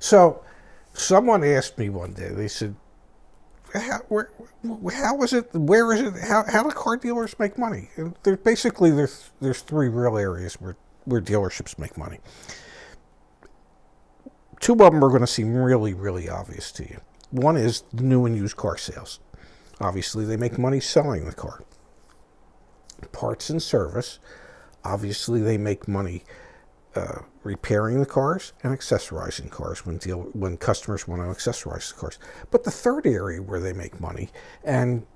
So someone asked me one day, they said, how is it, where is it, how do car dealers make money? And there's three real areas where dealerships make money. Two of them are going to seem really, really obvious to you. One is new and used car sales. Obviously, they make money selling the car. Parts and service, obviously they make money repairing the cars and accessorizing cars when customers want to accessorize the cars. But the third area where they make money, and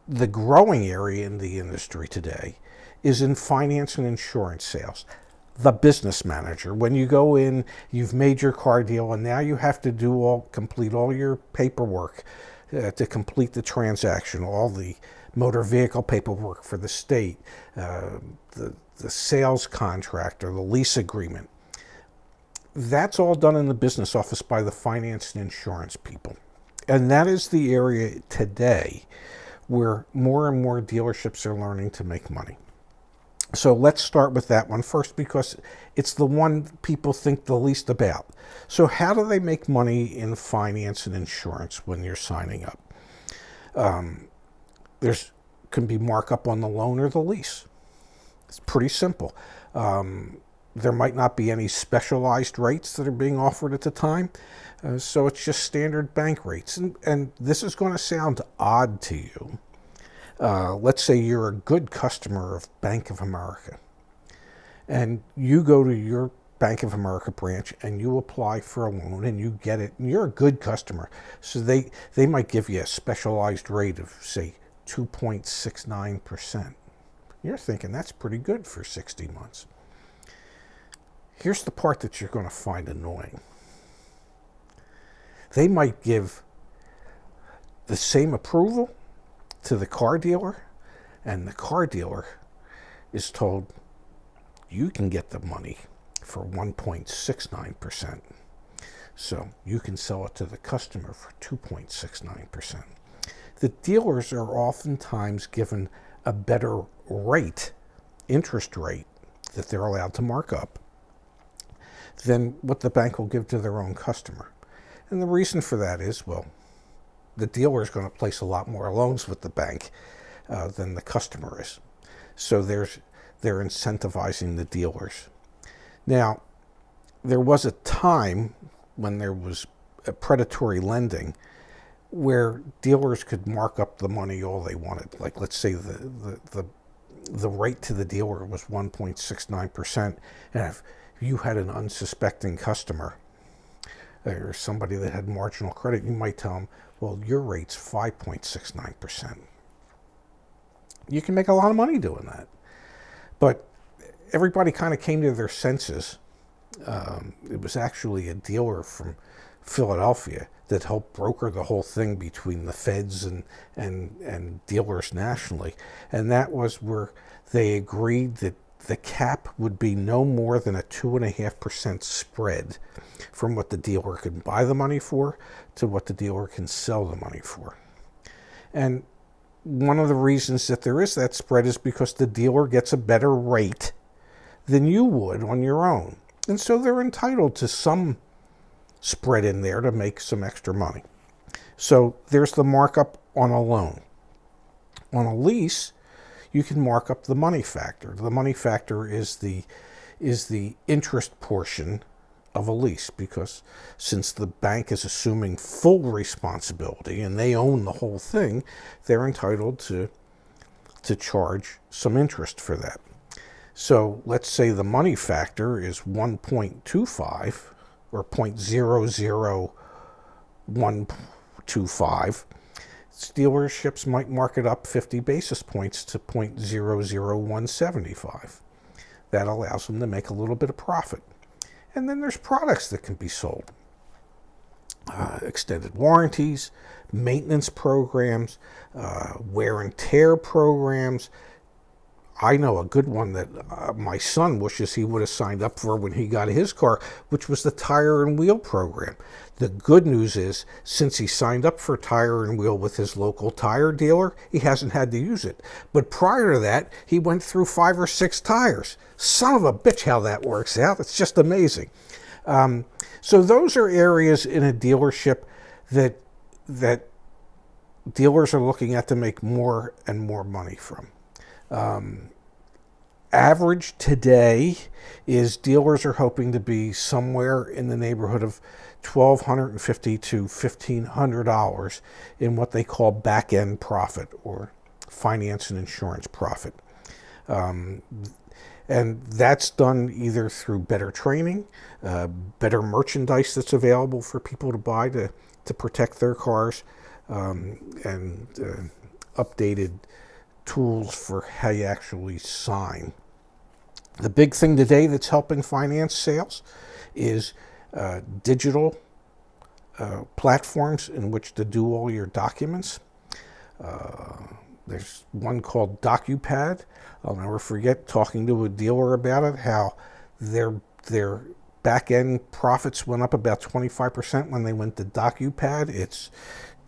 the growing area in the industry today, is in finance and insurance sales. The business manager. When you go in, you've made your car deal, and now you have to complete all your paperwork to complete the transaction, all the motor vehicle paperwork for the state, the sales contract or the lease agreement. That's all done in the business office by the finance and insurance people. And that is the area today where more and more dealerships are learning to make money. So let's start with that one first, because it's the one people think the least about. So how do they make money in finance and insurance when you're signing up? There's can be markup on the loan or the lease. It's pretty simple. There might not be any specialized rates that are being offered at the time, so it's just standard bank rates. And this is going to sound odd to you. Let's say you're a good customer of Bank of America, and you go to your Bank of America branch and you apply for a loan and you get it, and you're a good customer. So they might give you a specialized rate of, say, 2.69%. You're thinking that's pretty good for 60 months. Here's the part that you're going to find annoying. They might give the same approval to the car dealer, and the car dealer is told you can get the money for 1.69%. So you can sell it to the customer for 2.69%. The dealers are oftentimes given a better rate, interest rate, that they're allowed to mark up than what the bank will give to their own customer. And the reason for that is, well, the dealer is going to place a lot more loans with the bank than the customer is. So they're incentivizing the dealers. Now, there was a time when there was a predatory lending where dealers could mark up the money all they wanted. Like, let's say the rate to the dealer was 1.69%, and if you had an unsuspecting customer or somebody that had marginal credit, you might tell them, well, your rate's 5.69%. You can make a lot of money doing that. But everybody kind of came to their senses. It was actually a dealer from Philadelphia that helped broker the whole thing between the feds and dealers nationally. And that was where they agreed that the cap would be no more than a 2.5% spread from what the dealer can buy the money for to what the dealer can sell the money for. And one of the reasons that there is that spread is because the dealer gets a better rate than you would on your own. And so they're entitled to some spread in there to make some extra money. So there's the markup on a loan. On a lease, you can mark up the money factor. The money factor is the interest portion of a lease, because since the bank is assuming full responsibility and they own the whole thing, they're entitled to charge some interest for that. So let's say the money factor is 1.25 or 0.00125. Dealerships might mark it up 50 basis points to 0.00175. That allows them to make a little bit of profit. And then there's products that can be sold. Extended warranties, maintenance programs, wear and tear programs. I know a good one that my son wishes he would have signed up for when he got his car, which was the tire and wheel program. The good news is, since he signed up for tire and wheel with his local tire dealer, he hasn't had to use it. But prior to that, he went through 5 or 6 tires. Son of a bitch, how that works out. It's just amazing. So those are areas in a dealership that dealers are looking at to make more and more money from. Average today is dealers are hoping to be somewhere in the neighborhood of $1,250 to $1,500 in what they call back-end profit, or finance and insurance profit. And that's done either through better training, better merchandise that's available for people to buy to protect their cars, and updated tools for how you actually sign. The big thing today that's helping finance sales is digital platforms in which to do all your documents. There's one called DocuPad. I'll never forget talking to a dealer about it, how their back-end profits went up about 25% when they went to DocuPad. It's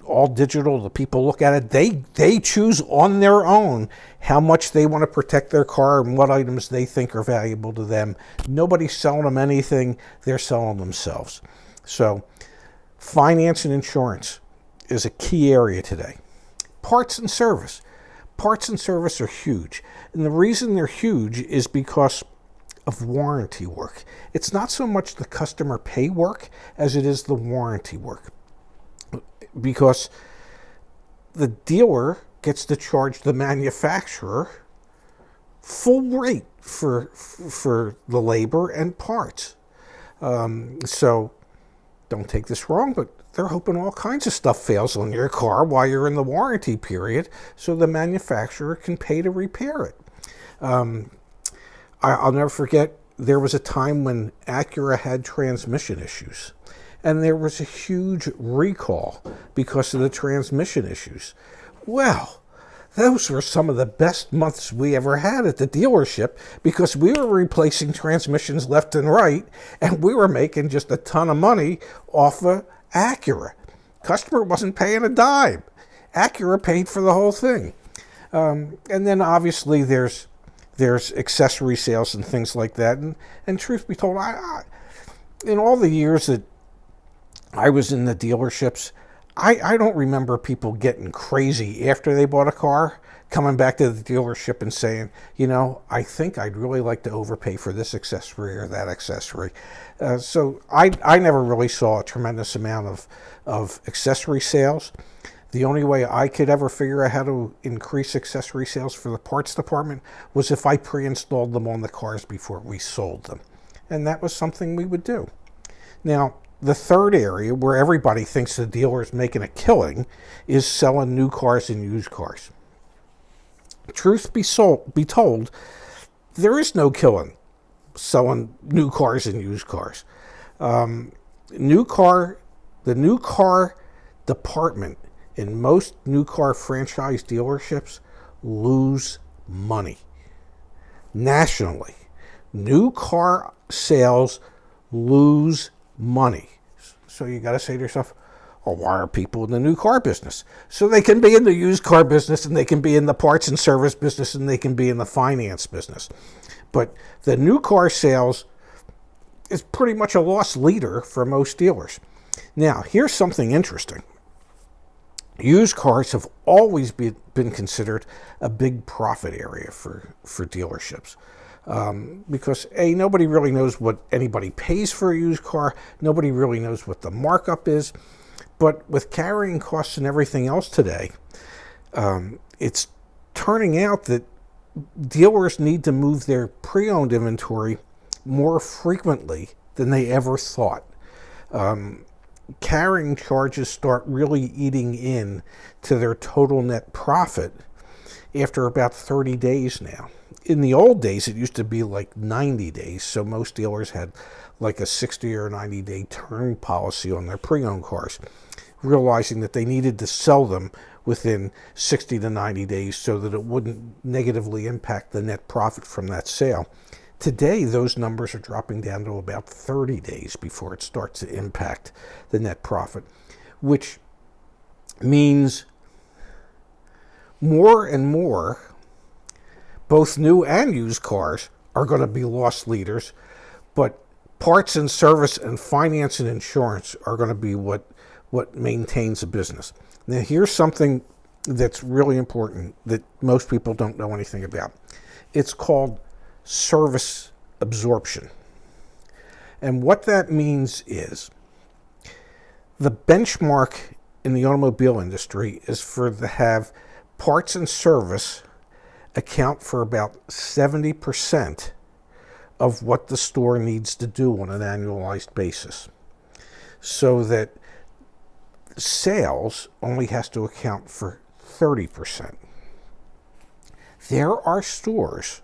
all digital. The people look at it. They choose on their own how much they want to protect their car and what items they think are valuable to them. Nobody's selling them anything. They're selling themselves. So finance and insurance is a key area today. Parts and service. Parts and service are huge. And the reason they're huge is because of warranty work. It's not so much the customer pay work as it is the warranty work. Because the dealer gets to charge the manufacturer full rate for the labor and parts. So don't take this wrong, but they're hoping all kinds of stuff fails on your car while you're in the warranty period so the manufacturer can pay to repair it. I'll never forget, there was a time when Acura had transmission issues. And there was a huge recall because of the transmission issues. Well, those were some of the best months we ever had at the dealership because we were replacing transmissions left and right, and we were making just a ton of money off of Acura. Customer wasn't paying a dime. Acura paid for the whole thing. And then obviously there's accessory sales and things like that. And truth be told, in all the years that I was in the dealerships, I don't remember people getting crazy after they bought a car, coming back to the dealership and saying, I think I'd really like to overpay for this accessory or that accessory. So I never really saw a tremendous amount of accessory sales. The only way I could ever figure out how to increase accessory sales for the parts department was if I pre-installed them on the cars before we sold them. And that was something we would do. Now, the third area where everybody thinks the dealer is making a killing is selling new cars and used cars. Truth be told, there is no killing selling new cars and used cars. The new car department in most new car franchise dealerships lose money. Nationally, new car sales lose money. So you got to say to yourself, well, why are people in the new car business? So they can be in the used car business, and they can be in the parts and service business, and they can be in the finance business. But the new car sales is pretty much a loss leader for most dealers. Now, here's something interesting. Used cars have always been considered a big profit area for dealerships. Because nobody really knows what anybody pays for a used car. Nobody really knows what the markup is. But with carrying costs and everything else today, it's turning out that dealers need to move their pre-owned inventory more frequently than they ever thought. Carrying charges start really eating in to their total net profit after about 30 days now. In the old days, it used to be like 90 days, so most dealers had like a 60 or 90-day turn policy on their pre-owned cars, realizing that they needed to sell them within 60 to 90 days so that it wouldn't negatively impact the net profit from that sale. Today, those numbers are dropping down to about 30 days before it starts to impact the net profit, which means more and more, both new and used cars are going to be loss leaders, but parts and service and finance and insurance are going to be what maintains a business. Now, here's something that's really important that most people don't know anything about. It's called service absorption. And what that means is the benchmark in the automobile industry is for to have parts and service account for about 70% of what the store needs to do on an annualized basis, so that sales only has to account for 30%. There are stores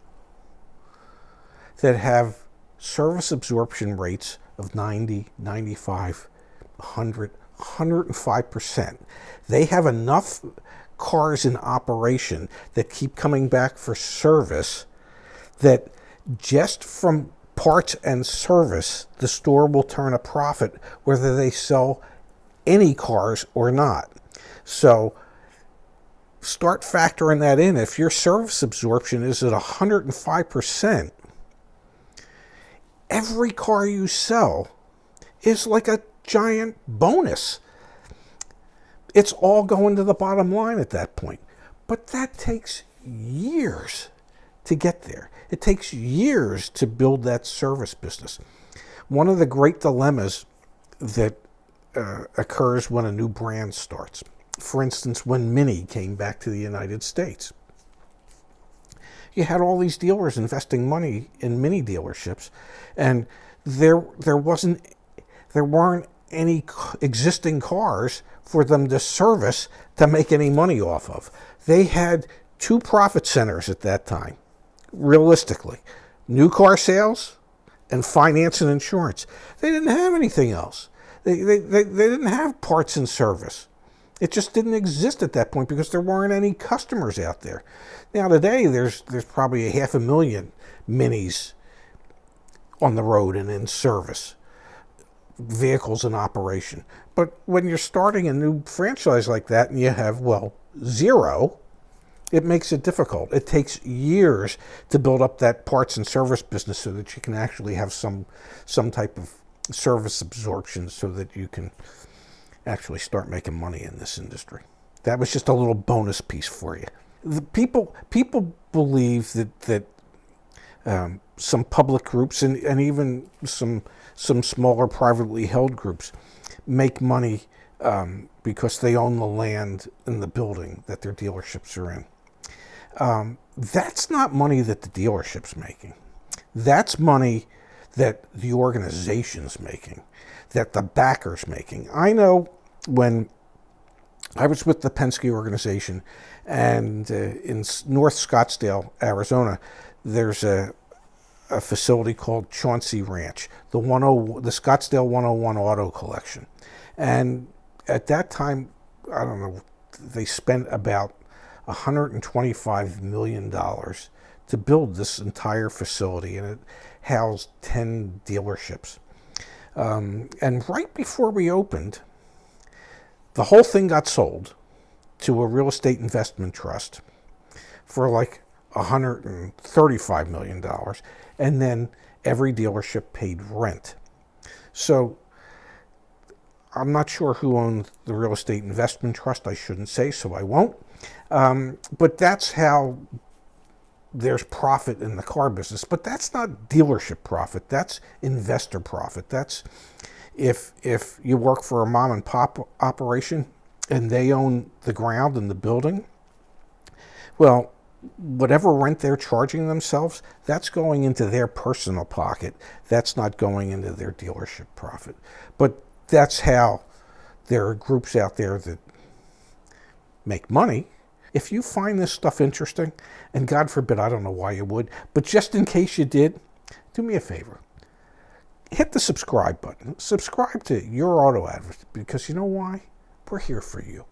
that have service absorption rates of 90, 95, 100, 105%. They have enough cars in operation that keep coming back for service that just from parts and service, the store will turn a profit whether they sell any cars or not. So start factoring that in. If your service absorption is at 105%, every car you sell is like a giant bonus. It's all going to the bottom line at that point. But that takes years to get there. It takes years to build that service business. One of the great dilemmas that occurs when a new brand starts, for instance, when Mini came back to the United States, you had all these dealers investing money in Mini dealerships, and there weren't any existing cars for them to service to make any money off of. They had two profit centers at that time, realistically: new car sales and finance and insurance. They didn't have anything else. They didn't have parts and service. It just didn't exist at that point because there weren't any customers out there. Now today there's probably 500,000 Minis on the road and in service, vehicles in operation. But when you're starting a new franchise like that and you have, zero, it makes it difficult. It takes years to build up that parts and service business so that you can actually have some type of service absorption so that you can actually start making money in this industry. That was just a little bonus piece for you. The people believe that some public groups and even some smaller privately held groups make money because they own the land and the building that their dealerships are in. That's not money that the dealership's making. That's money that the organization's making, that the backer's making. I know when I was with the Penske organization, and in North Scottsdale, Arizona, there's a facility called Chauncey Ranch, the Scottsdale 101 Auto Collection. And at that time, I don't know, they spent about $125 million to build this entire facility, and it housed 10 dealerships. And right before we opened, the whole thing got sold to a real estate investment trust for like $135 million. And then every dealership paid rent. So I'm not sure who owned the real estate investment trust. I shouldn't say, so I won't. But that's how there's profit in the car business. But that's not dealership profit. That's investor profit. That's if you work for a mom and pop operation and they own the ground and the building, well, whatever rent they're charging themselves, that's going into their personal pocket. That's not going into their dealership profit. But that's how there are groups out there that make money. If you find this stuff interesting, and God forbid, I don't know why you would, but just in case you did, do me a favor. Hit the subscribe button. Subscribe to Your Auto Advocate, because you know why? We're here for you.